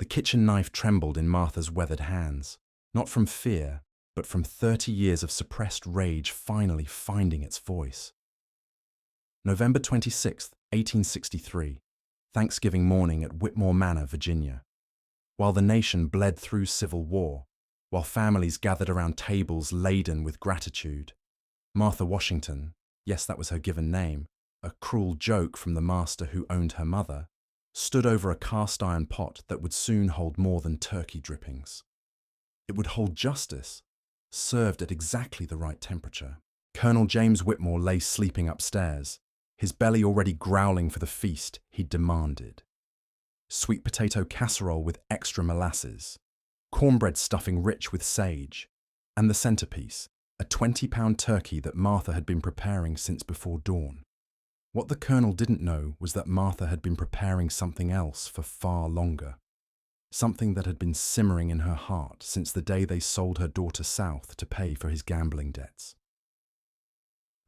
The kitchen knife trembled in Martha's weathered hands, not from fear, but from 30 years of suppressed rage finally finding its voice. November 26, 1863, Thanksgiving morning at Whitmore Manor, Virginia. While the nation bled through civil war, while families gathered around tables laden with gratitude, Martha Washington, yes, that was her given name, a cruel joke from the master who owned her mother, stood over a cast-iron pot that would soon hold more than turkey drippings. It would hold justice, served at exactly the right temperature. Colonel James Whitmore lay sleeping upstairs, his belly already growling for the feast he'd demanded. Sweet potato casserole with extra molasses, cornbread stuffing rich with sage, and the centerpiece, a 20-pound turkey that Martha had been preparing since before dawn. What the Colonel didn't know was that Martha had been preparing something else for far longer. Something that had been simmering in her heart since the day they sold her daughter south to pay for his gambling debts.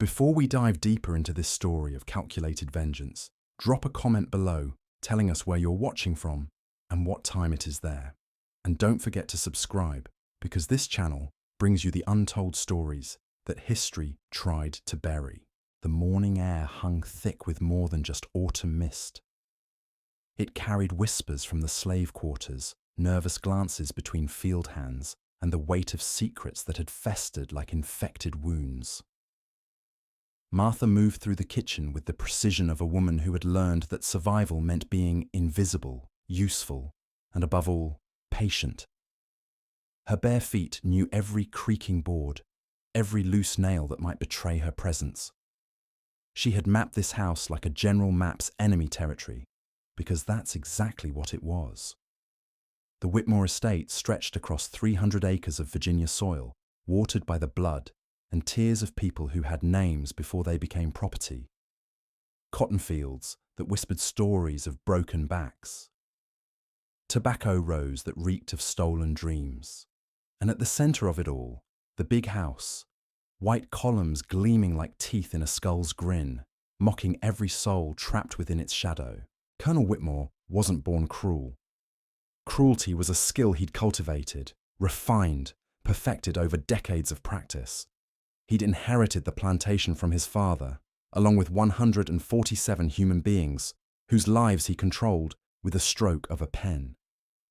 Before we dive deeper into this story of calculated vengeance, drop a comment below telling us where you're watching from and what time it is there. And don't forget to subscribe, because this channel brings you the untold stories that history tried to bury. The morning air hung thick with more than just autumn mist. It carried whispers from the slave quarters, nervous glances between field hands, and the weight of secrets that had festered like infected wounds. Martha moved through the kitchen with the precision of a woman who had learned that survival meant being invisible, useful, and above all, patient. Her bare feet knew every creaking board, every loose nail that might betray her presence. She had mapped this house like a general maps enemy territory, because that's exactly what it was. The Whitmore estate stretched across 300 acres of Virginia soil, watered by the blood and tears of people who had names before they became property. Cotton fields that whispered stories of broken backs. Tobacco rows that reeked of stolen dreams. And at the center of it all, the big house, white columns gleaming like teeth in a skull's grin, mocking every soul trapped within its shadow. Colonel Whitmore wasn't born cruel. Cruelty was a skill he'd cultivated, refined, perfected over decades of practice. He'd inherited the plantation from his father, along with 147 human beings, whose lives he controlled with a stroke of a pen.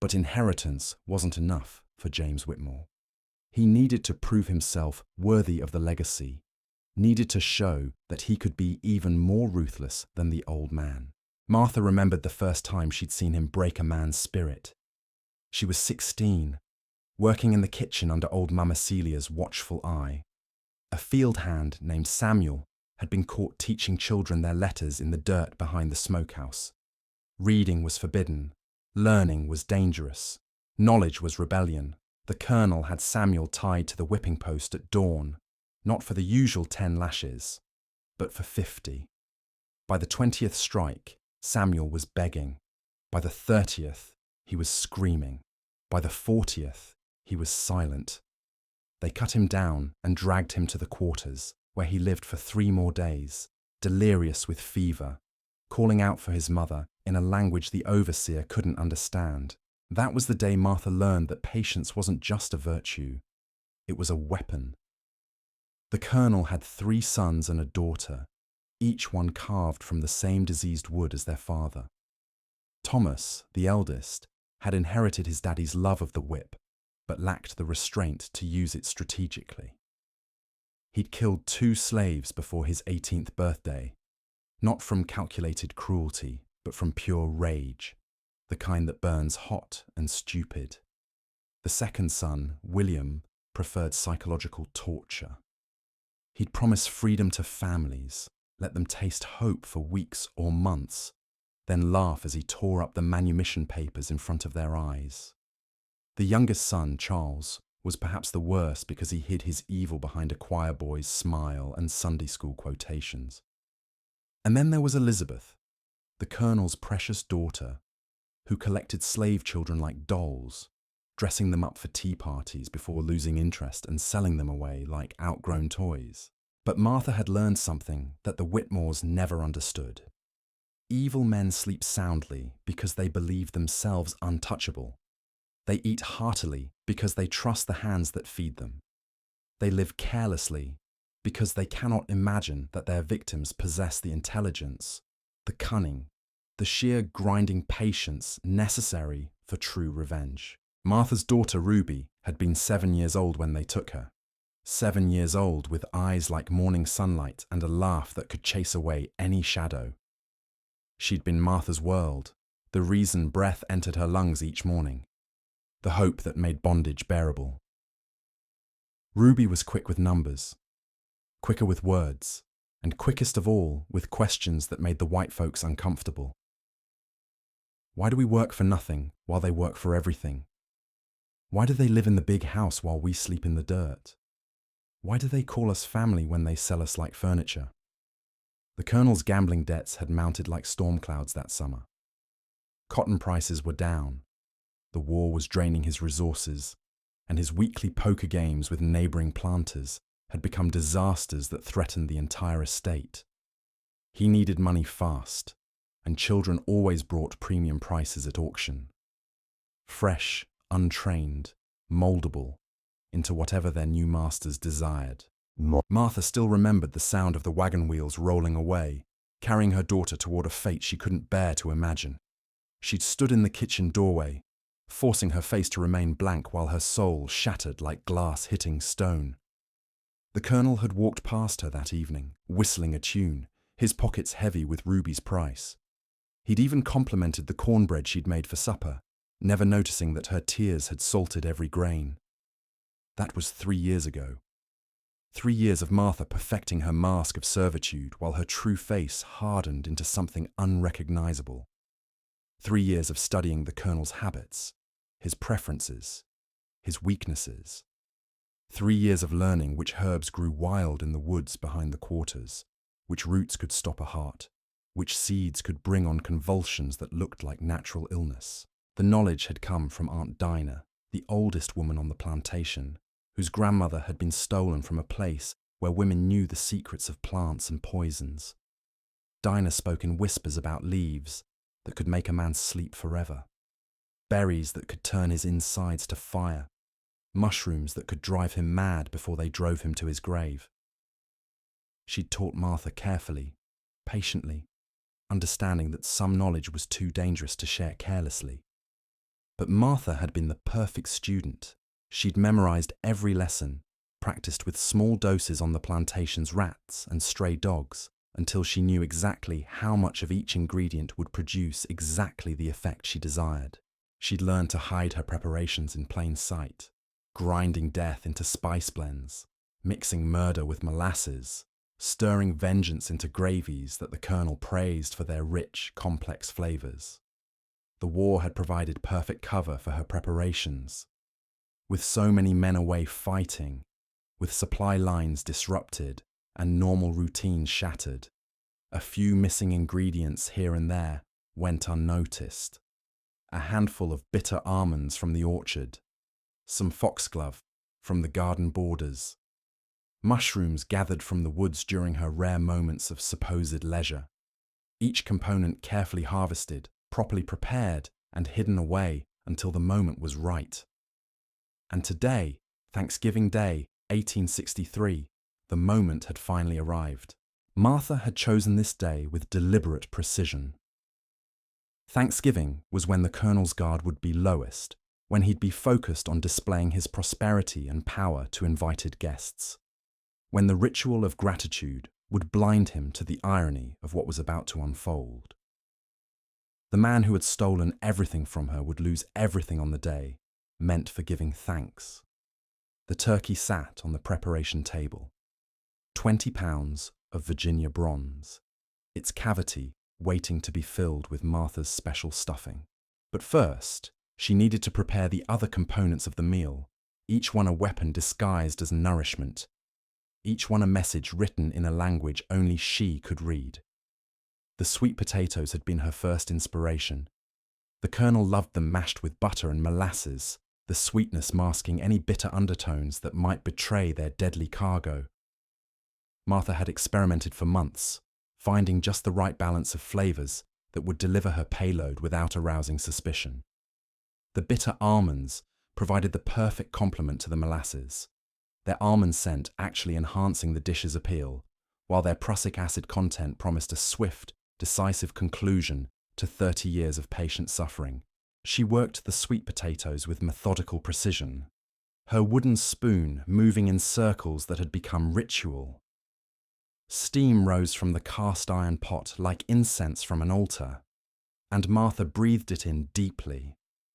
But inheritance wasn't enough for James Whitmore. He needed to prove himself worthy of the legacy, needed to show that he could be even more ruthless than the old man. Martha remembered the first time she'd seen him break a man's spirit. She was 16, working in the kitchen under old Mama Celia's watchful eye. A field hand named Samuel had been caught teaching children their letters in the dirt behind the smokehouse. Reading was forbidden, learning was dangerous, knowledge was rebellion. The Colonel had Samuel tied to the whipping post at dawn, not for the usual 10 lashes, but for 50. By the 20th strike, Samuel was begging. By the 30th, he was screaming. By the 40th, he was silent. They cut him down and dragged him to the quarters, where he lived for 3 more days, delirious with fever, calling out for his mother in a language the overseer couldn't understand. That was the day Martha learned that patience wasn't just a virtue, it was a weapon. The Colonel had 3 sons and a daughter, each one carved from the same diseased wood as their father. Thomas, the eldest, had inherited his daddy's love of the whip, but lacked the restraint to use it strategically. He'd killed 2 slaves before his 18th birthday, not from calculated cruelty, but from pure rage, the kind that burns hot and stupid. The second son, William, preferred psychological torture. He'd promised freedom to families, let them taste hope for weeks or months, then laugh as he tore up the manumission papers in front of their eyes. The youngest son, Charles, was perhaps the worst because he hid his evil behind a choir boy's smile and Sunday school quotations. And then there was Elizabeth, the Colonel's precious daughter, who collected slave children like dolls, dressing them up for tea parties before losing interest and selling them away like outgrown toys. But Martha had learned something that the Whitmores never understood. evil men sleep soundly because they believe themselves untouchable. They eat heartily because they trust the hands that feed them. They live carelessly because they cannot imagine that their victims possess the intelligence, the cunning, the sheer grinding patience necessary for true revenge. Martha's daughter Ruby had been 7 years old when they took her. 7 years old, with eyes like morning sunlight and a laugh that could chase away any shadow. She'd been Martha's world, the reason breath entered her lungs each morning, the hope that made bondage bearable. Ruby was quick with numbers, quicker with words, and quickest of all with questions that made the white folks uncomfortable. Why do we work for nothing while they work for everything? Why do they live in the big house while we sleep in the dirt? Why do they call us family when they sell us like furniture? The Colonel's gambling debts had mounted like storm clouds that summer. Cotton prices were down. The war was draining his resources, and his weekly poker games with neighboring planters had become disasters that threatened the entire estate. He needed money fast, and children always brought premium prices at auction. Fresh, untrained, moldable, into whatever their new masters desired. Martha still remembered the sound of the wagon wheels rolling away, carrying her daughter toward a fate she couldn't bear to imagine. She'd stood in the kitchen doorway, forcing her face to remain blank while her soul shattered like glass hitting stone. The Colonel had walked past her that evening, whistling a tune, his pockets heavy with Ruby's price. He'd even complimented the cornbread she'd made for supper, never noticing that her tears had salted every grain. That was 3 years ago. 3 years of Martha perfecting her mask of servitude while her true face hardened into something unrecognizable. 3 years of studying the Colonel's habits, his preferences, his weaknesses. 3 years of learning which herbs grew wild in the woods behind the quarters, which roots could stop a heart, which seeds could bring on convulsions that looked like natural illness. The knowledge had come from Aunt Dinah, the oldest woman on the plantation, whose grandmother had been stolen from a place where women knew the secrets of plants and poisons. Dinah spoke in whispers about leaves that could make a man sleep forever, berries that could turn his insides to fire, mushrooms that could drive him mad before they drove him to his grave. She'd taught Martha carefully, patiently, understanding that some knowledge was too dangerous to share carelessly. But Martha had been the perfect student. She'd memorized every lesson, practiced with small doses on the plantation's rats and stray dogs, until she knew exactly how much of each ingredient would produce exactly the effect she desired. She'd learned to hide her preparations in plain sight, grinding death into spice blends, mixing murder with molasses, stirring vengeance into gravies that the Colonel praised for their rich, complex flavors. The war had provided perfect cover for her preparations. With so many men away fighting, with supply lines disrupted and normal routines shattered, a few missing ingredients here and there went unnoticed. A handful of bitter almonds from the orchard, some foxglove from the garden borders, mushrooms gathered from the woods during her rare moments of supposed leisure, each component carefully harvested, properly prepared, and hidden away until the moment was right. And today, Thanksgiving Day, 1863, the moment had finally arrived. Martha had chosen this day with deliberate precision. Thanksgiving was when the Colonel's guard would be lowest, when he'd be focused on displaying his prosperity and power to invited guests, when the ritual of gratitude would blind him to the irony of what was about to unfold. The man who had stolen everything from her would lose everything on the day, meant for giving thanks. The turkey sat on the preparation table. 20 pounds of Virginia bronze, its cavity waiting to be filled with Martha's special stuffing. But first, she needed to prepare the other components of the meal, each one a weapon disguised as nourishment, each one a message written in a language only she could read. The sweet potatoes had been her first inspiration. The Colonel loved them mashed with butter and molasses, the sweetness masking any bitter undertones that might betray their deadly cargo. Martha had experimented for months, finding just the right balance of flavors, that would deliver her payload without arousing suspicion. The bitter almonds provided the perfect complement to the molasses, their almond scent actually enhancing the dish's appeal, while their prussic acid content promised a swift, decisive conclusion to 30 years of patient suffering. She worked the sweet potatoes with methodical precision, her wooden spoon moving in circles that had become ritual. Steam rose from the cast-iron pot like incense from an altar, and Martha breathed it in deeply,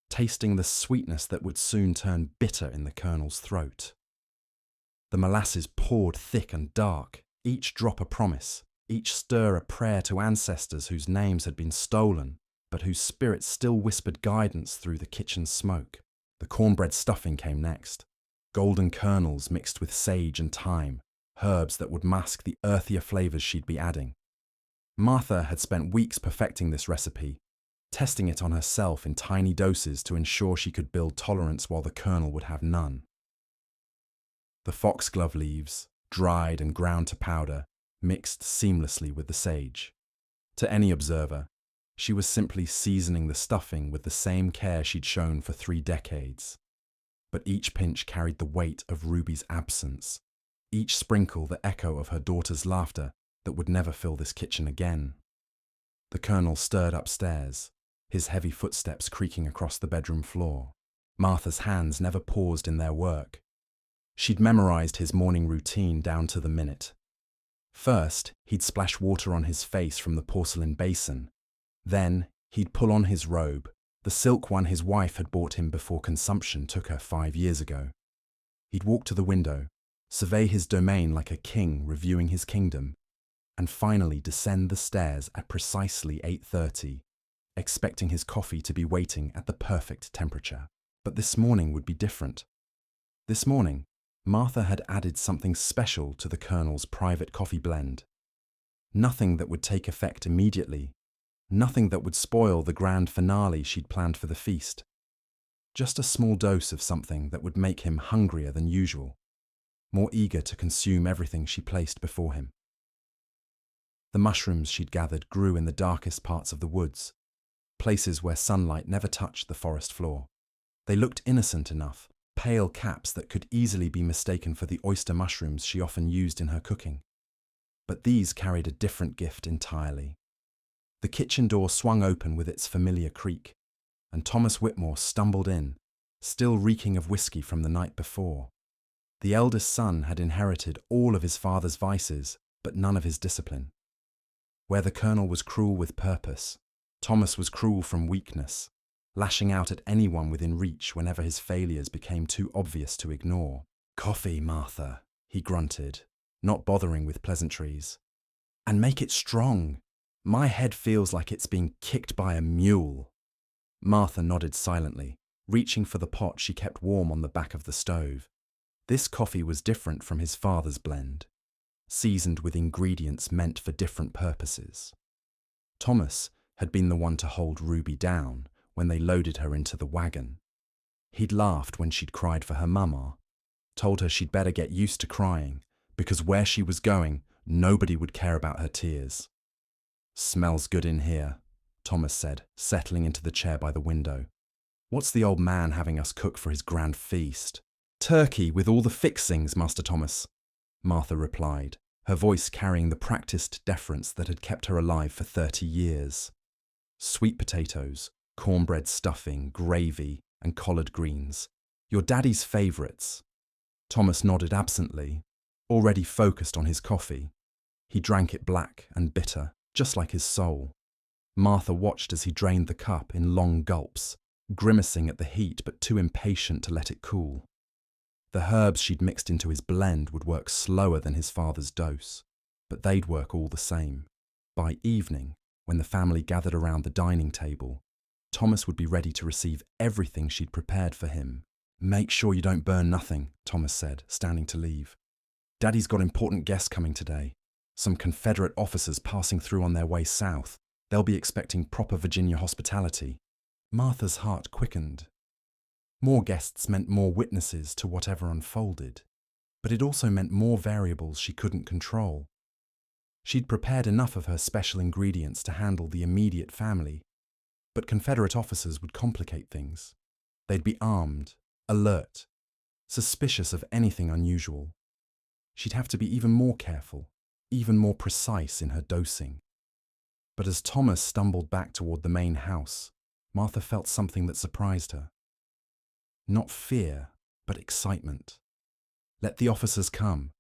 tasting the sweetness that would soon turn bitter in the Colonel's throat. The molasses poured thick and dark, each drop a promise, each stir a prayer to ancestors whose names had been stolen, but whose spirits still whispered guidance through the kitchen smoke. The cornbread stuffing came next, golden kernels mixed with sage and thyme, herbs that would mask the earthier flavours she'd be adding. Martha had spent weeks perfecting this recipe, testing it on herself in tiny doses to ensure she could build tolerance while the Colonel would have none. The foxglove leaves, dried and ground to powder, mixed seamlessly with the sage. To any observer, she was simply seasoning the stuffing with the same care she'd shown for 3 decades. But each pinch carried the weight of Ruby's absence, each sprinkle the echo of her daughter's laughter that would never fill this kitchen again. The Colonel stirred upstairs, his heavy footsteps creaking across the bedroom floor. Martha's hands never paused in their work. She'd memorized his morning routine down to the minute. First, he'd splash water on his face from the porcelain basin. Then, he'd pull on his robe, the silk one his wife had bought him before consumption took her 5 years ago. He'd walk to the window, survey his domain like a king reviewing his kingdom, and finally descend the stairs at precisely 8:30, expecting his coffee to be waiting at the perfect temperature. But this morning would be different. This morning, Martha had added something special to the Colonel's private coffee blend. Nothing that would take effect immediately, nothing that would spoil the grand finale she'd planned for the feast. Just a small dose of something that would make him hungrier than usual, more eager to consume everything she placed before him. The mushrooms she'd gathered grew in the darkest parts of the woods, places where sunlight never touched the forest floor. They looked innocent enough, pale caps that could easily be mistaken for the oyster mushrooms she often used in her cooking. But these carried a different gift entirely. The kitchen door swung open with its familiar creak, and Thomas Whitmore stumbled in, still reeking of whiskey from the night before. The eldest son had inherited all of his father's vices, but none of his discipline. Where the Colonel was cruel with purpose, Thomas was cruel from weakness, lashing out at anyone within reach whenever his failures became too obvious to ignore. "Coffee, Martha," he grunted, not bothering with pleasantries. "And make it strong. My head feels like it's being kicked by a mule." Martha nodded silently, reaching for the pot she kept warm on the back of the stove. This coffee was different from his father's blend, seasoned with ingredients meant for different purposes. Thomas had been the one to hold Ruby down when they loaded her into the wagon. He'd laughed when she'd cried for her mama, told her she'd better get used to crying, because where she was going, nobody would care about her tears. "Smells good in here," Thomas said, settling into the chair by the window. "What's the old man having us cook for his grand feast?" "Turkey with all the fixings, Master Thomas," Martha replied, her voice carrying the practiced deference that had kept her alive for 30 years. "Sweet potatoes, cornbread stuffing, gravy, and collard greens. Your daddy's favourites." Thomas nodded absently, already focused on his coffee. He drank it black and bitter, just like his soul. Martha watched as he drained the cup in long gulps, grimacing at the heat but too impatient to let it cool. The herbs she'd mixed into his blend would work slower than his father's dose, but they'd work all the same. By evening, when the family gathered around the dining table, Thomas would be ready to receive everything she'd prepared for him. "Make sure you don't burn nothing," Thomas said, standing to leave. "Daddy's got important guests coming today. Some Confederate officers passing through on their way south. They'll be expecting proper Virginia hospitality." Martha's heart quickened. More guests meant more witnesses to whatever unfolded, but it also meant more variables she couldn't control. She'd prepared enough of her special ingredients to handle the immediate family, but Confederate officers would complicate things. They'd be armed, alert, suspicious of anything unusual. She'd have to be even more careful, even more precise in her dosing. But as Thomas stumbled back toward the main house, Martha felt something that surprised her. Not fear, but excitement. Let the officers come.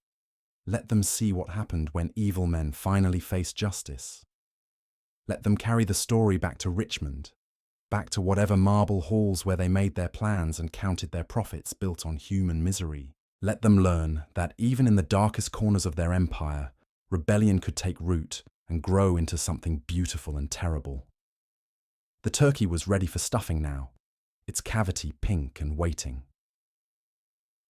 Let them see what happened when evil men finally faced justice. Let them carry the story back to Richmond, back to whatever marble halls where they made their plans and counted their profits built on human misery. Let them learn that even in the darkest corners of their empire, rebellion could take root and grow into something beautiful and terrible. The turkey was ready for stuffing now, its cavity pink and waiting.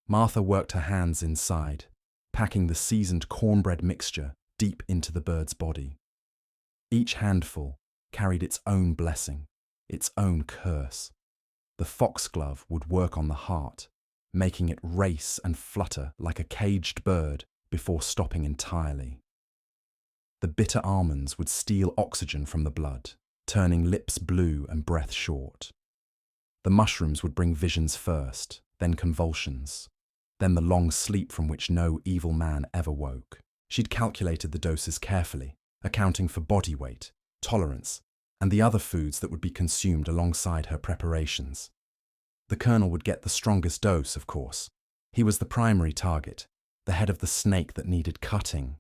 Martha worked her hands inside, packing the seasoned cornbread mixture deep into the bird's body. Each handful carried its own blessing, its own curse. The foxglove would work on the heart, making it race and flutter like a caged bird before stopping entirely. The bitter almonds would steal oxygen from the blood, turning lips blue and breath short. The mushrooms would bring visions first, then convulsions, then the long sleep from which no evil man ever woke. She'd calculated the doses carefully, accounting for body weight, tolerance, and the other foods that would be consumed alongside her preparations. The colonel would get the strongest dose, of course. He was the primary target, the head of the snake that needed cutting.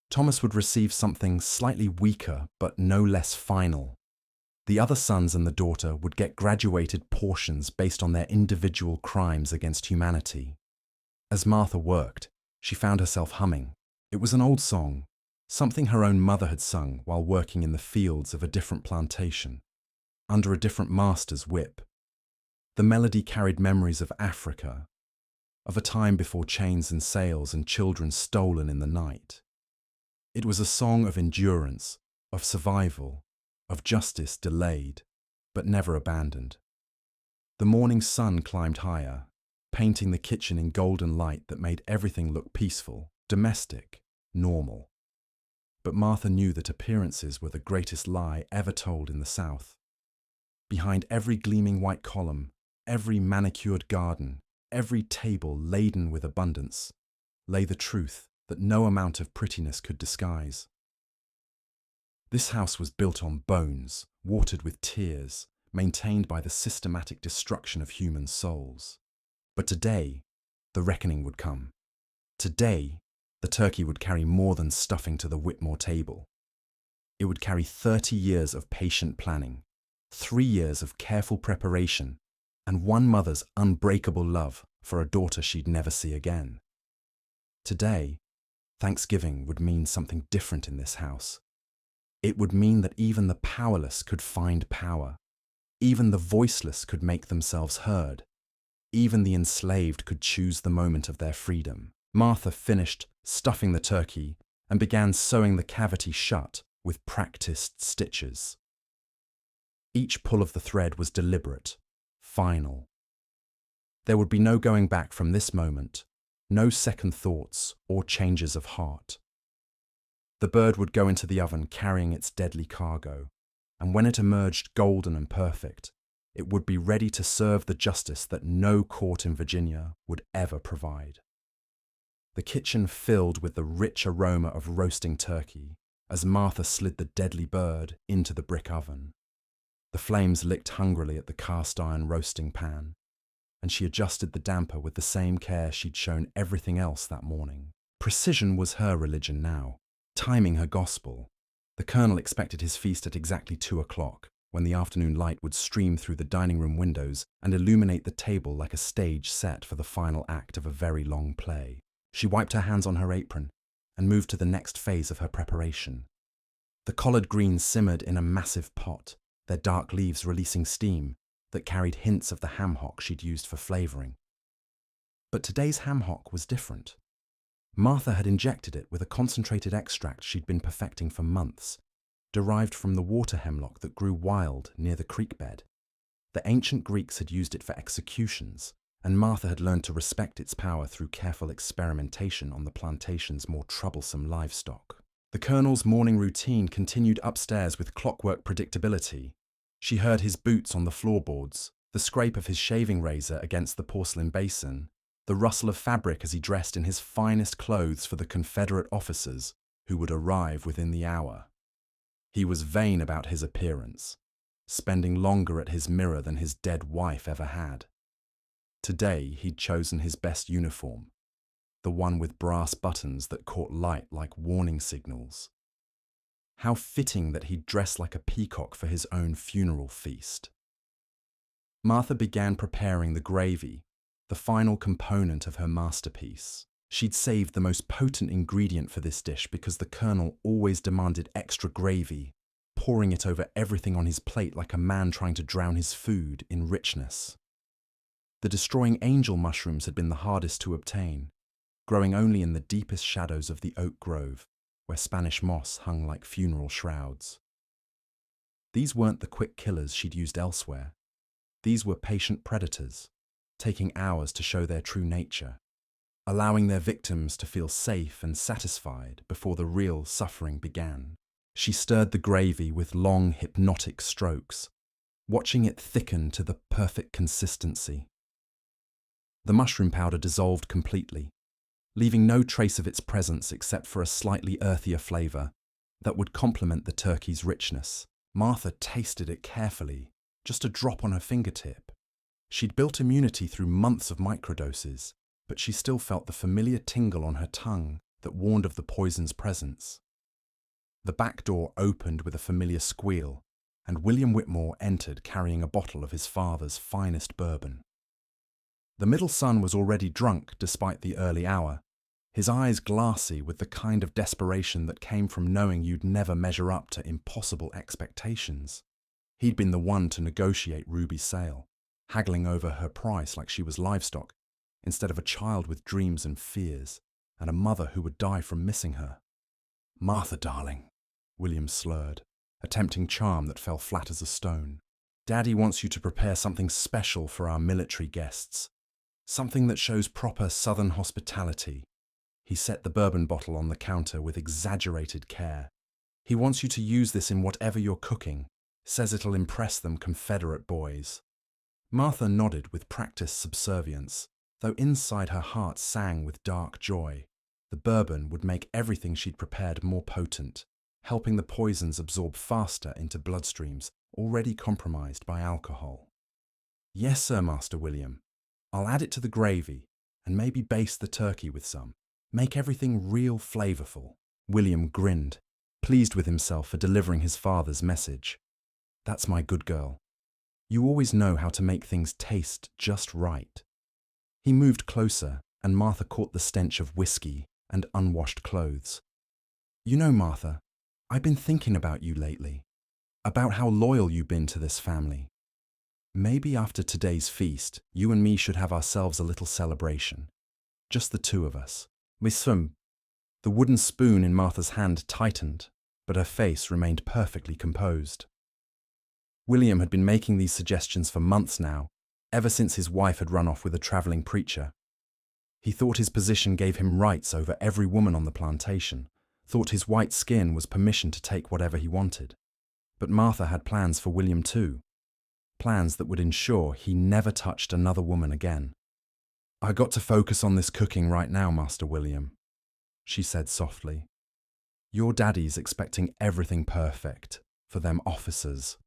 Thomas would receive something slightly weaker, but no less final. The other sons and the daughter would get graduated portions based on their individual crimes against humanity. As Martha worked, she found herself humming. It was an old song, something her own mother had sung while working in the fields of a different plantation, under a different master's whip. The melody carried memories of Africa, of a time before chains and sails and children stolen in the night. It was a song of endurance, of survival, of justice delayed, but never abandoned. The morning sun climbed higher, painting the kitchen in golden light that made everything look peaceful, domestic, normal. But Martha knew that appearances were the greatest lie ever told in the South. Behind every gleaming white column, every manicured garden, every table laden with abundance, lay the truth that no amount of prettiness could disguise. This house was built on bones, watered with tears, maintained by the systematic destruction of human souls. But today, the reckoning would come. Today, the turkey would carry more than stuffing to the Whitmore table. It would carry 30 years of patient planning, 3 years of careful preparation, and one mother's unbreakable love for a daughter she'd never see again. Today, Thanksgiving would mean something different in this house. It would mean that even the powerless could find power. Even the voiceless could make themselves heard. Even the enslaved could choose the moment of their freedom. Martha finished stuffing the turkey and began sewing the cavity shut with practiced stitches. Each pull of the thread was deliberate, final. There would be no going back from this moment, no second thoughts or changes of heart. The bird would go into the oven carrying its deadly cargo, and when it emerged golden and perfect, it would be ready to serve the justice that no court in Virginia would ever provide. The kitchen filled with the rich aroma of roasting turkey as Martha slid the deadly bird into the brick oven. The flames licked hungrily at the cast-iron roasting pan, and she adjusted the damper with the same care she'd shown everything else that morning. Precision was her religion now, timing her gospel. The colonel expected his feast at exactly 2 o'clock, when the afternoon light would stream through the dining room windows and illuminate the table like a stage set for the final act of a very long play. She wiped her hands on her apron and moved to the next phase of her preparation. The collard greens simmered in a massive pot, their dark leaves releasing steam that carried hints of the ham hock she'd used for flavouring. But today's ham hock was different. Martha had injected it with a concentrated extract she'd been perfecting for months, derived from the water hemlock that grew wild near the creek bed. The ancient Greeks had used it for executions, and Martha had learned to respect its power through careful experimentation on the plantation's more troublesome livestock. The colonel's morning routine continued upstairs with clockwork predictability. She heard his boots on the floorboards, the scrape of his shaving razor against the porcelain basin, the rustle of fabric as he dressed in his finest clothes for the Confederate officers who would arrive within the hour. He was vain about his appearance, spending longer at his mirror than his dead wife ever had. Today he'd chosen his best uniform, the one with brass buttons that caught light like warning signals. How fitting that he'd dress like a peacock for his own funeral feast. Martha began preparing the gravy, the final component of her masterpiece. She'd saved the most potent ingredient for this dish because the colonel always demanded extra gravy, pouring it over everything on his plate like a man trying to drown his food in richness. The destroying angel mushrooms had been the hardest to obtain, growing only in the deepest shadows of the oak grove, where Spanish moss hung like funeral shrouds. These weren't the quick killers she'd used elsewhere. These were patient predators, taking hours to show their true nature, allowing their victims to feel safe and satisfied before the real suffering began. She stirred the gravy with long, hypnotic strokes, watching it thicken to the perfect consistency. The mushroom powder dissolved completely, leaving no trace of its presence except for a slightly earthier flavor that would complement the turkey's richness. Martha tasted it carefully, just a drop on her fingertip. She'd built immunity through months of microdoses, but she still felt the familiar tingle on her tongue that warned of the poison's presence. The back door opened with a familiar squeal, and William Whitmore entered carrying a bottle of his father's finest bourbon. The middle son was already drunk despite the early hour, his eyes glassy with the kind of desperation that came from knowing you'd never measure up to impossible expectations. He'd been the one to negotiate Ruby's sale, haggling over her price like she was livestock, instead of a child with dreams and fears, and a mother who would die from missing her. "Martha, darling," William slurred, attempting charm that fell flat as a stone. "Daddy wants you to prepare something special for our military guests. Something that shows proper Southern hospitality." He set the bourbon bottle on the counter with exaggerated care. "He wants you to use this in whatever you're cooking. Says it'll impress them Confederate boys." Martha nodded with practiced subservience, though inside her heart sang with dark joy. The bourbon would make everything she'd prepared more potent, helping the poisons absorb faster into bloodstreams already compromised by alcohol. "Yes, sir, Master William. I'll add it to the gravy, and maybe baste the turkey with some. Make everything real flavorful." William grinned, pleased with himself for delivering his father's message. "That's my good girl. You always know how to make things taste just right." He moved closer, and Martha caught the stench of whiskey and unwashed clothes. "You know, Martha, I've been thinking about you lately, about how loyal you've been to this family. Maybe after today's feast, you and me should have ourselves a little celebration. Just the two of us. Misum." The wooden spoon in Martha's hand tightened, but her face remained perfectly composed. William had been making these suggestions for months now, ever since his wife had run off with a traveling preacher. He thought his position gave him rights over every woman on the plantation, thought his white skin was permission to take whatever he wanted. But Martha had plans for William too, plans that would ensure he never touched another woman again. "I got to focus on this cooking right now, Master William," she said softly. "Your daddy's expecting everything perfect for them officers."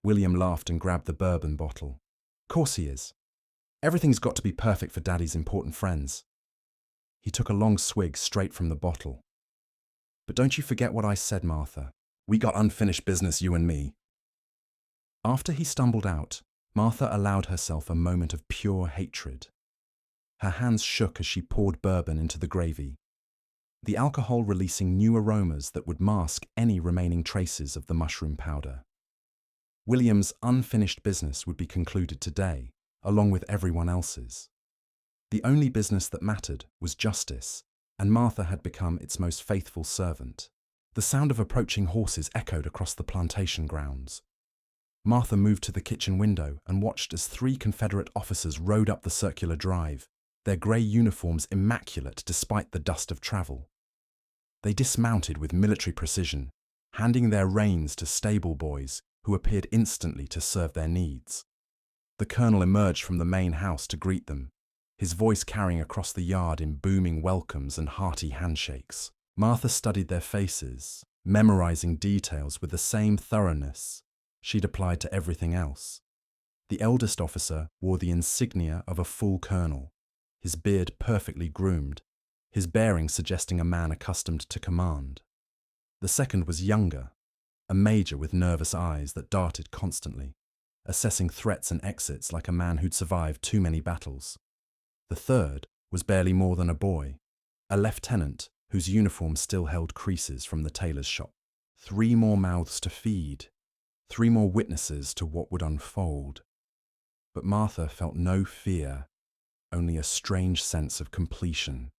William laughed and grabbed the bourbon bottle. "Course he is. Everything's got to be perfect for Daddy's important friends." He took a long swig straight from the bottle. "But don't you forget what I said, Martha. We got unfinished business, you and me." After he stumbled out, Martha allowed herself a moment of pure hatred. Her hands shook as she poured bourbon into the gravy, the alcohol releasing new aromas that would mask any remaining traces of the mushroom powder. William's unfinished business would be concluded today, along with everyone else's. The only business that mattered was justice, and Martha had become its most faithful servant. The sound of approaching horses echoed across the plantation grounds. Martha moved to the kitchen window and watched as 3 Confederate officers rode up the circular drive, their grey uniforms immaculate despite the dust of travel. They dismounted with military precision, handing their reins to stable boys who appeared instantly to serve their needs. The colonel emerged from the main house to greet them, his voice carrying across the yard in booming welcomes and hearty handshakes. Martha studied their faces, memorizing details with the same thoroughness she'd applied to everything else. The eldest officer wore the insignia of a full colonel, his beard perfectly groomed, his bearing suggesting a man accustomed to command. The second was younger, a major with nervous eyes that darted constantly, assessing threats and exits like a man who'd survived too many battles. The third was barely more than a boy, a lieutenant whose uniform still held creases from the tailor's shop. 3 more mouths to feed, 3 more witnesses to what would unfold. But Martha felt no fear, only a strange sense of completion.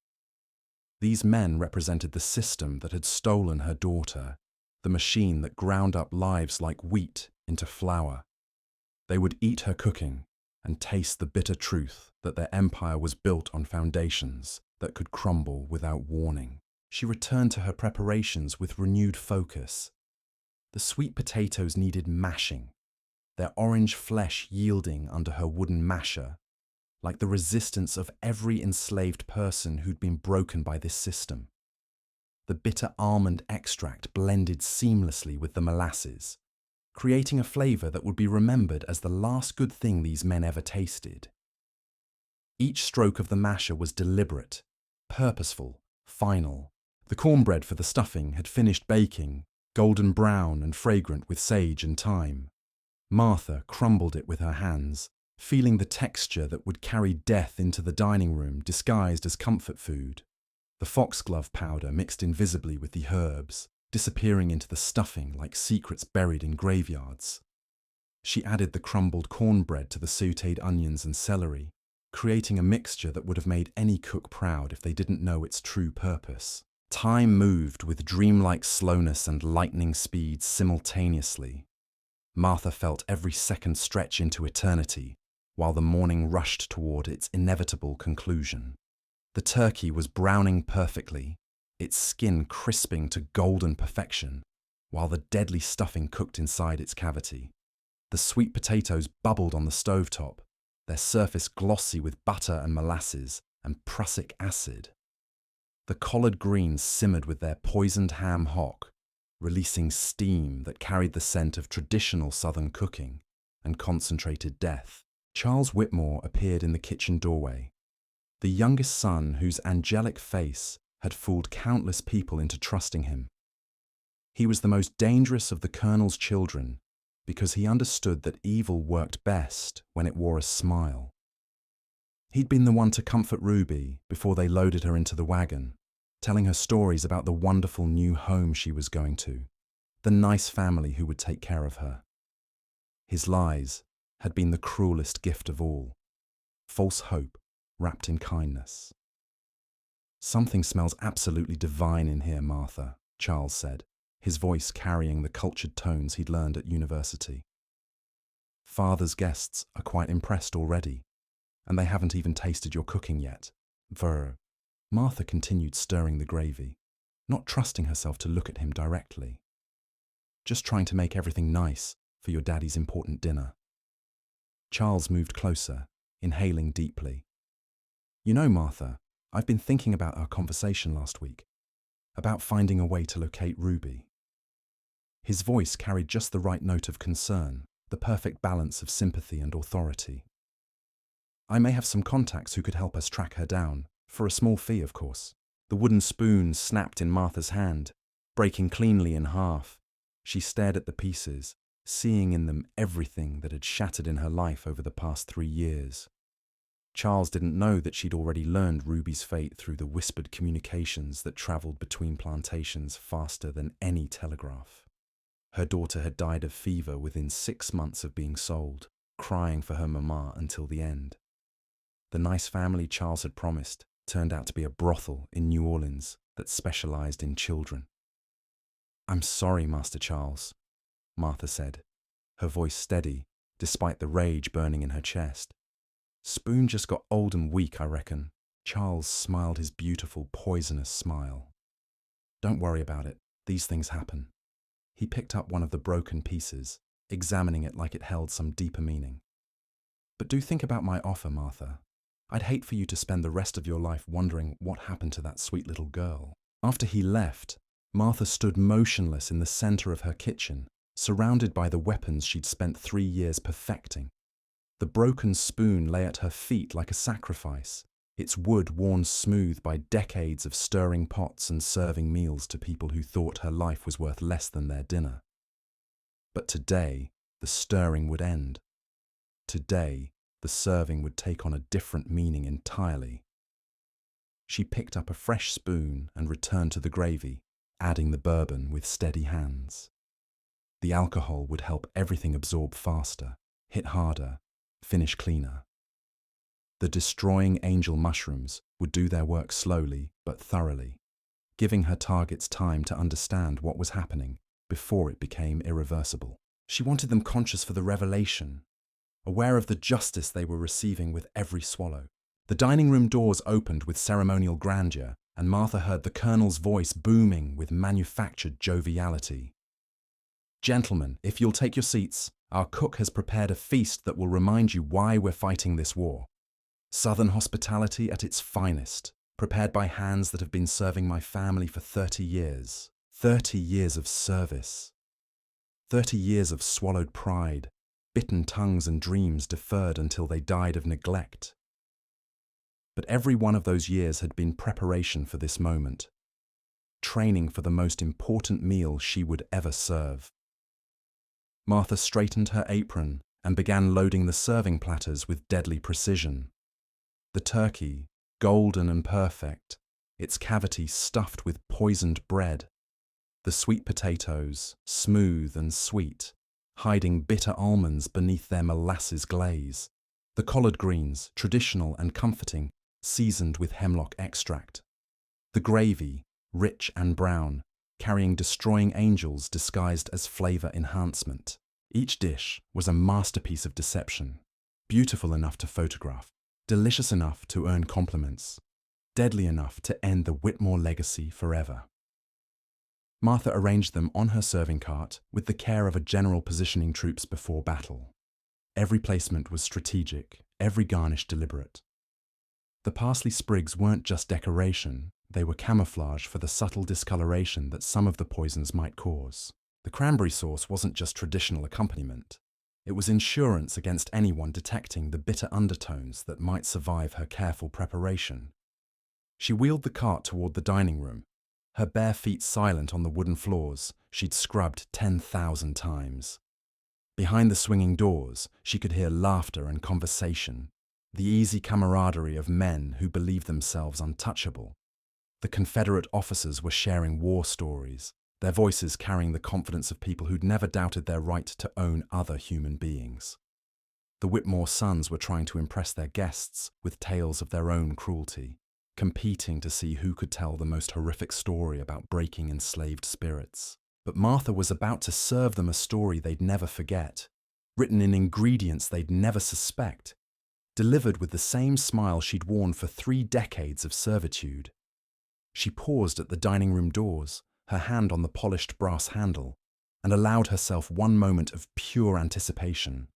These men represented the system that had stolen her daughter, the machine that ground up lives like wheat into flour. They would eat her cooking and taste the bitter truth that their empire was built on foundations that could crumble without warning. She returned to her preparations with renewed focus. The sweet potatoes needed mashing, their orange flesh yielding under her wooden masher, like the resistance of every enslaved person who'd been broken by this system. The bitter almond extract blended seamlessly with the molasses, creating a flavour that would be remembered as the last good thing these men ever tasted. Each stroke of the masher was deliberate, purposeful, final. The cornbread for the stuffing had finished baking, golden brown and fragrant with sage and thyme. Martha crumbled it with her hands, feeling the texture that would carry death into the dining room disguised as comfort food. The foxglove powder mixed invisibly with the herbs, disappearing into the stuffing like secrets buried in graveyards. She added the crumbled cornbread to the sautéed onions and celery, creating a mixture that would have made any cook proud if they didn't know its true purpose. Time moved with dreamlike slowness and lightning speed simultaneously. Martha felt every second stretch into eternity, while the morning rushed toward its inevitable conclusion. The turkey was browning perfectly, its skin crisping to golden perfection, while the deadly stuffing cooked inside its cavity. The sweet potatoes bubbled on the stovetop, their surface glossy with butter and molasses and prussic acid. The collard greens simmered with their poisoned ham hock, releasing steam that carried the scent of traditional southern cooking and concentrated death. Charles Whitmore appeared in the kitchen doorway, the youngest son whose angelic face had fooled countless people into trusting him. He was the most dangerous of the colonel's children because he understood that evil worked best when it wore a smile. He'd been the one to comfort Ruby before they loaded her into the wagon, telling her stories about the wonderful new home she was going to, the nice family who would take care of her. His lies had been the cruelest gift of all, false hope wrapped in kindness. "Something smells absolutely divine in here, Martha," Charles said, his voice carrying the cultured tones he'd learned at university. "Father's guests are quite impressed already, and they haven't even tasted your cooking yet. Ver." Martha continued stirring the gravy, not trusting herself to look at him directly. "Just trying to make everything nice for your daddy's important dinner." Charles moved closer, inhaling deeply. "You know, Martha, I've been thinking about our conversation last week, about finding a way to locate Ruby." His voice carried just the right note of concern, the perfect balance of sympathy and authority. "I may have some contacts who could help us track her down, for a small fee, of course." The wooden spoon snapped in Martha's hand, breaking cleanly in half. She stared at the pieces, seeing in them everything that had shattered in her life over the past 3 years. Charles didn't know that she'd already learned Ruby's fate through the whispered communications that travelled between plantations faster than any telegraph. Her daughter had died of fever within 6 months of being sold, crying for her mama until the end. The nice family Charles had promised turned out to be a brothel in New Orleans that specialized in children. "I'm sorry, Master Charles," Martha said, her voice steady despite the rage burning in her chest. "Spoon just got old and weak, I reckon." Charles smiled his beautiful, poisonous smile. Don't worry about it. These things happen. He picked up one of the broken pieces, examining it like it held some deeper meaning. But do think about my offer, Martha. I'd hate for you to spend the rest of your life wondering what happened to that sweet little girl. After he left, Martha stood motionless in the center of her kitchen, surrounded by the weapons she'd spent 3 years perfecting. The broken spoon lay at her feet like a sacrifice, its wood worn smooth by decades of stirring pots and serving meals to people who thought her life was worth less than their dinner. But today, the stirring would end. Today, the serving would take on a different meaning entirely. She picked up a fresh spoon and returned to the gravy, adding the bourbon with steady hands. The alcohol would help everything absorb faster, hit harder, finish cleaner. The destroying angel mushrooms would do their work slowly but thoroughly, giving her targets time to understand what was happening before it became irreversible. She wanted them conscious for the revelation, aware of the justice they were receiving with every swallow. The dining room doors opened with ceremonial grandeur, and Martha heard the Colonel's voice booming with manufactured joviality. "Gentlemen, if you'll take your seats, our cook has prepared a feast that will remind you why we're fighting this war. Southern hospitality at its finest, prepared by hands that have been serving my family for 30 years. 30 years of service. 30 years of swallowed pride, bitten tongues and dreams deferred until they died of neglect. But every one of those years had been preparation for this moment, training for the most important meal she would ever serve." Martha straightened her apron and began loading the serving platters with deadly precision. The turkey, golden and perfect, its cavity stuffed with poisoned bread. The sweet potatoes, smooth and sweet, hiding bitter almonds beneath their molasses glaze. The collard greens, traditional and comforting, seasoned with hemlock extract. The gravy, rich and brown, carrying destroying angels disguised as flavor enhancement. Each dish was a masterpiece of deception, beautiful enough to photograph, delicious enough to earn compliments, deadly enough to end the Whitmore legacy forever. Martha arranged them on her serving cart with the care of a general positioning troops before battle. Every placement was strategic, every garnish deliberate. The parsley sprigs weren't just decoration, they were camouflage for the subtle discoloration that some of the poisons might cause. The cranberry sauce wasn't just traditional accompaniment. It was insurance against anyone detecting the bitter undertones that might survive her careful preparation. She wheeled the cart toward the dining room, her bare feet silent on the wooden floors she'd scrubbed 10,000 times. Behind the swinging doors, she could hear laughter and conversation, the easy camaraderie of men who believed themselves untouchable. The Confederate officers were sharing war stories, their voices carrying the confidence of people who'd never doubted their right to own other human beings. The Whitmore sons were trying to impress their guests with tales of their own cruelty, competing to see who could tell the most horrific story about breaking enslaved spirits. But Martha was about to serve them a story they'd never forget, written in ingredients they'd never suspect, delivered with the same smile she'd worn for 3 decades of servitude. She paused at the dining room doors, her hand on the polished brass handle, and allowed herself one moment of pure anticipation.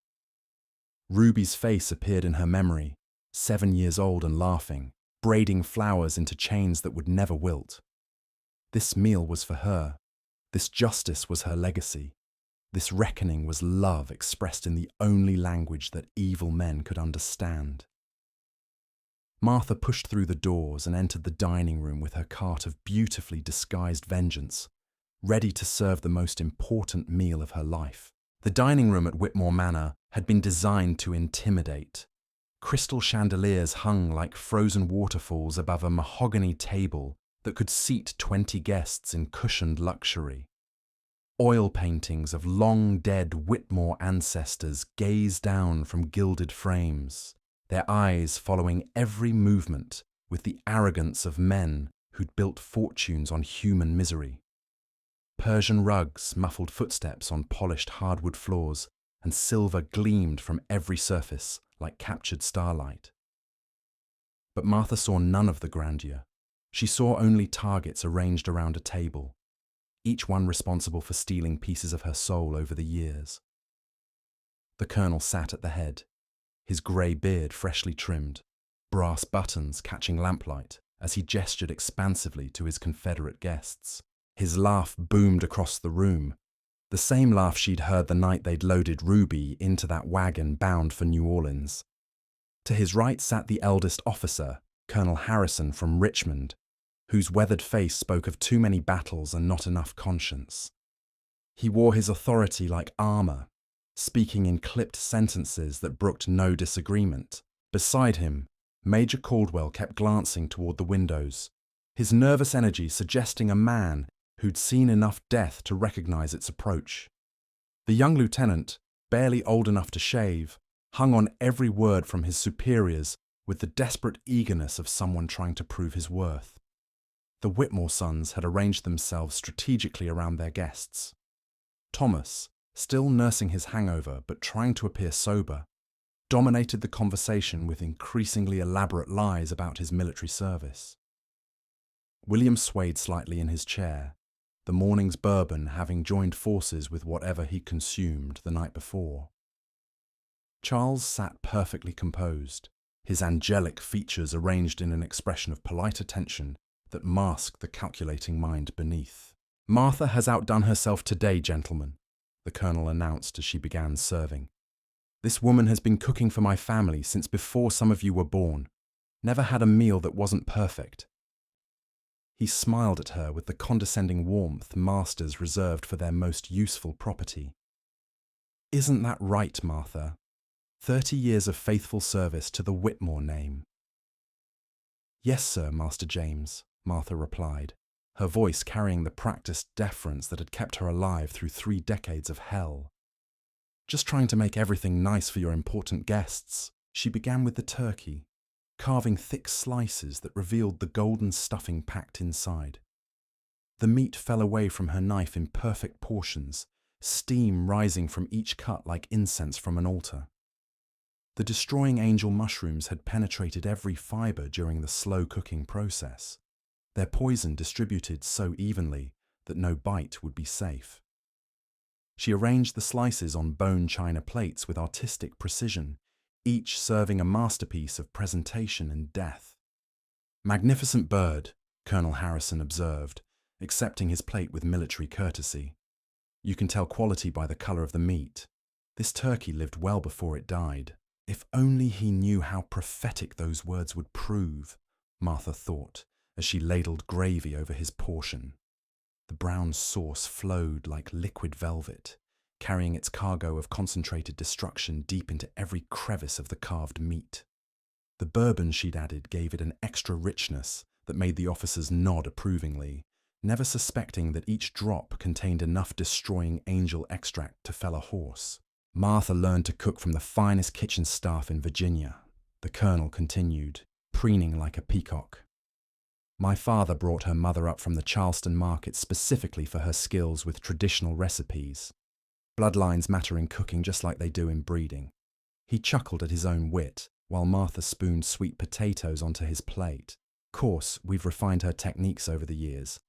Ruby's face appeared in her memory, 7 years old and laughing, braiding flowers into chains that would never wilt. This meal was for her. This justice was her legacy. This reckoning was love expressed in the only language that evil men could understand. Martha pushed through the doors and entered the dining room with her cart of beautifully disguised vengeance, ready to serve the most important meal of her life. The dining room at Whitmore Manor had been designed to intimidate. Crystal chandeliers hung like frozen waterfalls above a mahogany table that could seat 20 guests in cushioned luxury. Oil paintings of long-dead Whitmore ancestors gazed down from gilded frames, their eyes following every movement with the arrogance of men who'd built fortunes on human misery. Persian rugs muffled footsteps on polished hardwood floors, and silver gleamed from every surface like captured starlight. But Martha saw none of the grandeur. She saw only targets arranged around a table, each one responsible for stealing pieces of her soul over the years. The colonel sat at the head, his grey beard freshly trimmed, brass buttons catching lamplight as he gestured expansively to his Confederate guests. His laugh boomed across the room, the same laugh she'd heard the night they'd loaded Ruby into that wagon bound for New Orleans. To his right sat the eldest officer, Colonel Harrison from Richmond, whose weathered face spoke of too many battles and not enough conscience. He wore his authority like armor, speaking in clipped sentences that brooked no disagreement. Beside him, Major Caldwell kept glancing toward the windows, his nervous energy suggesting a man who'd seen enough death to recognize its approach. The young lieutenant, barely old enough to shave, hung on every word from his superiors with the desperate eagerness of someone trying to prove his worth. The Whitmore sons had arranged themselves strategically around their guests. Thomas, still nursing his hangover but trying to appear sober, dominated the conversation with increasingly elaborate lies about his military service. William swayed slightly in his chair, the morning's bourbon having joined forces with whatever he consumed the night before. Charles sat perfectly composed, his angelic features arranged in an expression of polite attention that masked the calculating mind beneath. "Martha has outdone herself today, gentlemen," the colonel announced as she began serving. "This woman has been cooking for my family since before some of you were born. Never had a meal that wasn't perfect." He smiled at her with the condescending warmth masters reserved for their most useful property. "Isn't that right, Martha? 30 years of faithful service to the Whitmore name." "Yes, sir, Master James," Martha replied, her voice carrying the practiced deference that had kept her alive through 3 decades of hell. "Just trying to make everything nice for your important guests." She began with the turkey, carving thick slices that revealed the golden stuffing packed inside. The meat fell away from her knife in perfect portions, steam rising from each cut like incense from an altar. The destroying angel mushrooms had penetrated every fibre during the slow cooking process, their poison distributed so evenly that no bite would be safe. She arranged the slices on bone china plates with artistic precision, each serving a masterpiece of presentation and death. "Magnificent bird," Colonel Harrison observed, accepting his plate with military courtesy. "You can tell quality by the colour of the meat. This turkey lived well before it died." If only he knew how prophetic those words would prove, Martha thought, as she ladled gravy over his portion. The brown sauce flowed like liquid velvet, carrying its cargo of concentrated destruction deep into every crevice of the carved meat. The bourbon she'd added gave it an extra richness that made the officers nod approvingly, never suspecting that each drop contained enough destroying angel extract to fell a horse. "Martha learned to cook from the finest kitchen staff in Virginia," the colonel continued, preening like a peacock. "My father brought her mother up from the Charleston market specifically for her skills with traditional recipes. Bloodlines matter in cooking just like they do in breeding." He chuckled at his own wit, while Martha spooned sweet potatoes onto his plate. "Course, we've refined her techniques over the years,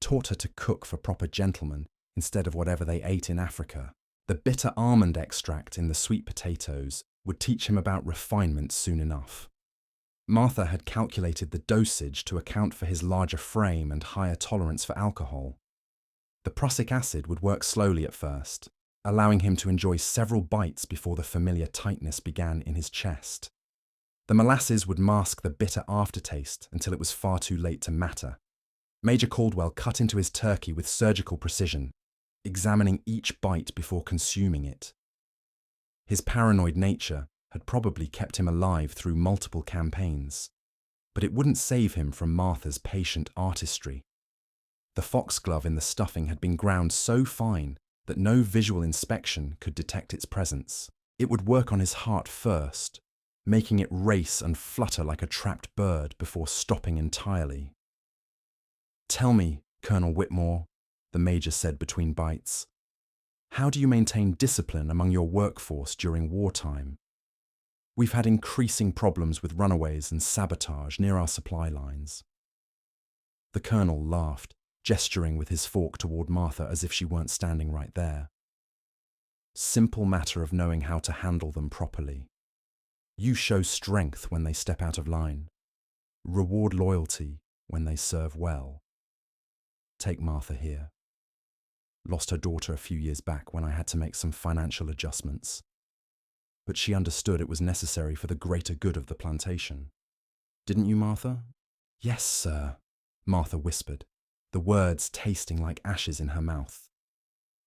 taught her to cook for proper gentlemen instead of whatever they ate in Africa. The bitter almond extract in the sweet potatoes would teach him about refinement soon enough." Martha had calculated the dosage to account for his larger frame and higher tolerance for alcohol. The prussic acid would work slowly at first, allowing him to enjoy several bites before the familiar tightness began in his chest. The molasses would mask the bitter aftertaste until it was far too late to matter. Major Caldwell cut into his turkey with surgical precision, examining each bite before consuming it. His paranoid nature had probably kept him alive through multiple campaigns, but it wouldn't save him from Martha's patient artistry. The foxglove in the stuffing had been ground so fine that no visual inspection could detect its presence. It would work on his heart first, making it race and flutter like a trapped bird before stopping entirely. "Tell me, Colonel Whitmore," the major said between bites, "how do you maintain discipline among your workforce during wartime? We've had increasing problems with runaways and sabotage near our supply lines." The colonel laughed, gesturing with his fork toward Martha as if she weren't standing right there. Simple matter of knowing how to handle them properly. You show strength when they step out of line. Reward loyalty when they serve well. Take Martha here. Lost her daughter a few years back when I had to make some financial adjustments. But she understood it was necessary for the greater good of the plantation. Didn't you, Martha? Yes, sir, Martha whispered, the words tasting like ashes in her mouth.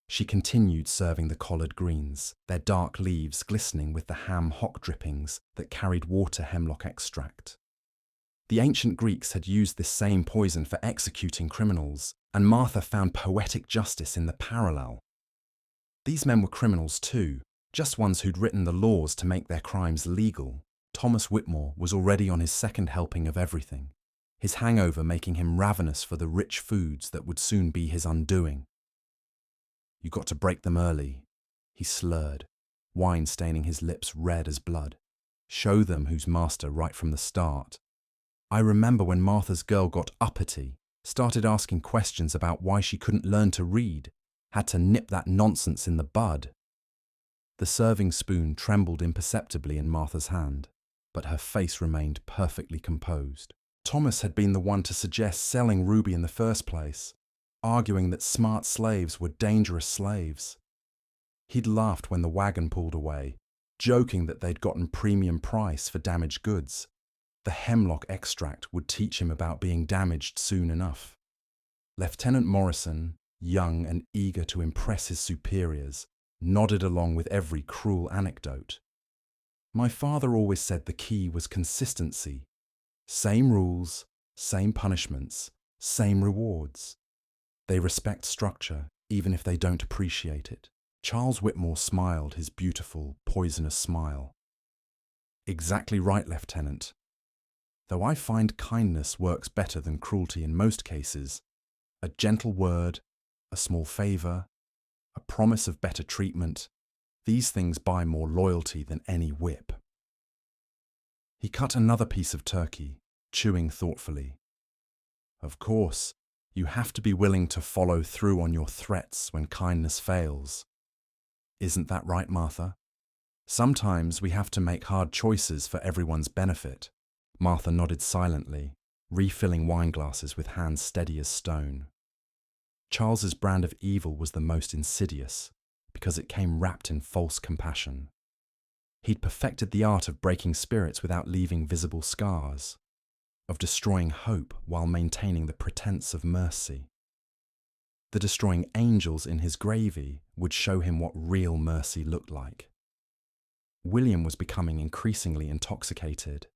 She continued serving the collard greens, their dark leaves glistening with the ham hock drippings that carried water hemlock extract. The ancient Greeks had used this same poison for executing criminals, and Martha found poetic justice in the parallel. These men were criminals too, just ones who'd written the laws to make their crimes legal. Thomas Whitmore was already on his second helping of everything, his hangover making him ravenous for the rich foods that would soon be his undoing. You got to break them early, he slurred, wine staining his lips red as blood. Show them who's master right from the start. I remember when Martha's girl got uppity, started asking questions about why she couldn't learn to read, had to nip that nonsense in the bud. The serving spoon trembled imperceptibly in Martha's hand, but her face remained perfectly composed. Thomas had been the one to suggest selling Ruby in the first place, arguing that smart slaves were dangerous slaves. He'd laughed when the wagon pulled away, joking that they'd gotten premium price for damaged goods. The hemlock extract would teach him about being damaged soon enough. Lieutenant Morrison, young and eager to impress his superiors, nodded along with every cruel anecdote. My father always said the key was consistency. Same rules, same punishments, same rewards. They respect structure, even if they don't appreciate it. Charles Whitmore smiled his beautiful, poisonous smile. Exactly right, Lieutenant. Though I find kindness works better than cruelty in most cases, a gentle word, a small favour, a promise of better treatment, these things buy more loyalty than any whip. He cut another piece of turkey, chewing thoughtfully. Of course, you have to be willing to follow through on your threats when kindness fails. Isn't that right, Martha? Sometimes we have to make hard choices for everyone's benefit. Martha nodded silently, refilling wine glasses with hands steady as stone. Charles's brand of evil was the most insidious, because it came wrapped in false compassion. He'd perfected the art of breaking spirits without leaving visible scars, of destroying hope while maintaining the pretense of mercy. The destroying angels in his gravy would show him what real mercy looked like. William was becoming increasingly intoxicated,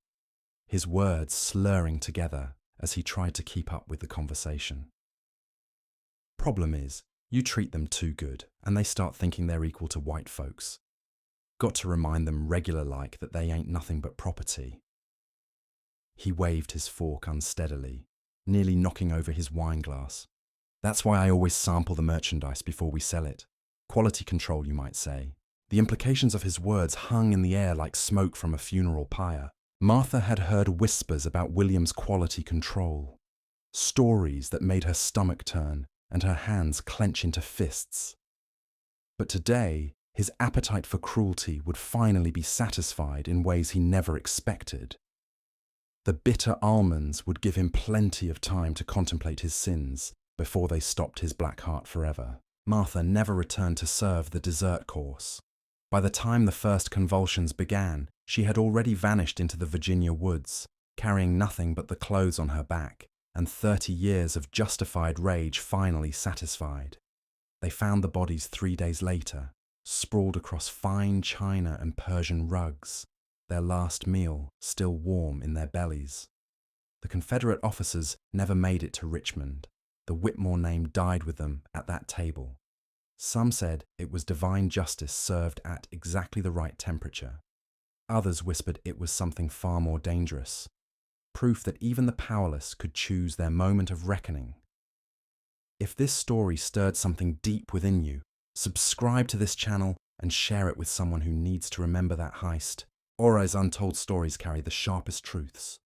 his words slurring together as he tried to keep up with the conversation. Problem is, you treat them too good, and they start thinking they're equal to white folks. Got to remind them regular-like that they ain't nothing but property. He waved his fork unsteadily, nearly knocking over his wine glass. That's why I always sample the merchandise before we sell it. Quality control, you might say. The implications of his words hung in the air like smoke from a funeral pyre. Martha had heard whispers about William's quality control, stories that made her stomach turn and her hands clench into fists. But today, his appetite for cruelty would finally be satisfied in ways he never expected. The bitter almonds would give him plenty of time to contemplate his sins before they stopped his black heart forever. Martha never returned to serve the dessert course. By the time the first convulsions began, she had already vanished into the Virginia woods, carrying nothing but the clothes on her back, and 30 years of justified rage finally satisfied. They found the bodies 3 days later, sprawled across fine china and Persian rugs, their last meal still warm in their bellies. The Confederate officers never made it to Richmond. The Whitmore name died with them at that table. Some said it was divine justice served at exactly the right temperature. Others whispered it was something far more dangerous, proof that even the powerless could choose their moment of reckoning. If this story stirred something deep within you, subscribe to this channel and share it with someone who needs to remember that heist. Ora's untold stories carry the sharpest truths.